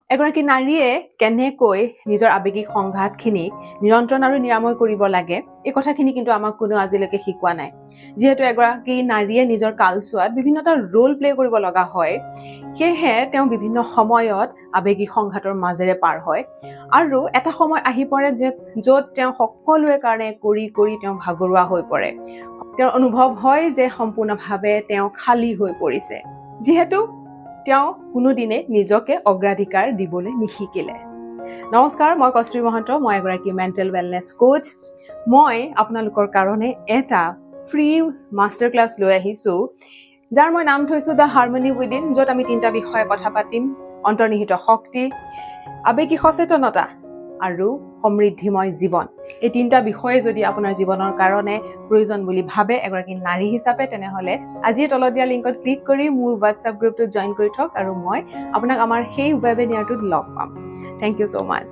এগৰাকী নাৰীয়ে কেনেকৈ নিজৰ আৱেগিক সংঘাতখিনিক নিয়ন্ত্ৰণ আৰু নিৰাময় কৰিব লাগে এই কথাখিনি কিন্তু আমাক কোনো আজিলৈকে শিকোৱা নাই। যিহেতু এগৰাকী নাৰীয়ে নিজৰ কালচোৱাত বিভিন্নটা ৰোল প্লে কৰিব লগা হয়, সেয়েহে তেওঁ বিভিন্ন সময়ত আৱেগিক সংঘাতৰ মাজেৰে পাৰ হয় আৰু এটা সময় আহি পৰে য'ত তেওঁ সকলোৰে কাৰণে কৰি তেওঁ ভাগৰুৱা হৈ পৰে। তেওঁৰ অনুভৱ হয় যে সম্পূৰ্ণভাৱে তেওঁ খালী হৈ পৰিছে, যিহেতু তেওঁ কোনোদিনে নিজকে অগ্ৰাধিকাৰ দিবলৈ নিশিকিলে। নমস্কাৰ, মই কস্তুৰী মহন্ত, মই এগৰাকী মেণ্টেল ৱেলনেছ কোচ। মই আপোনালোকৰ কাৰণে এটা ফ্ৰী মাষ্টাৰ ক্লাছ লৈ আহিছোঁ, যাৰ মই নাম থৈছোঁ দ্য হাৰমনি উইদিন, য'ত আমি 3টা বিষয়ে কথা পাতিম: অন্তৰ্নিহিত শক্তি, আৱেগিক সচেতনতা আৰু সমৃদ্ধিময় জীৱন। এই 3টা বিষয়ে যদি আপোনাৰ জীৱনৰ কাৰণে প্ৰয়োজন বুলি ভাবে এগৰাকী নাৰী হিচাপে, তেনেহ'লে আজিয়ে তলত দিয়া লিংকত ক্লিক কৰি মোৰ হোৱাটছএপ গ্ৰুপটোত জইন কৰি থওক আৰু মই আপোনাক আমাৰ সেই ৱেবিনাৰটোত লগ পাম। Thank you so' much.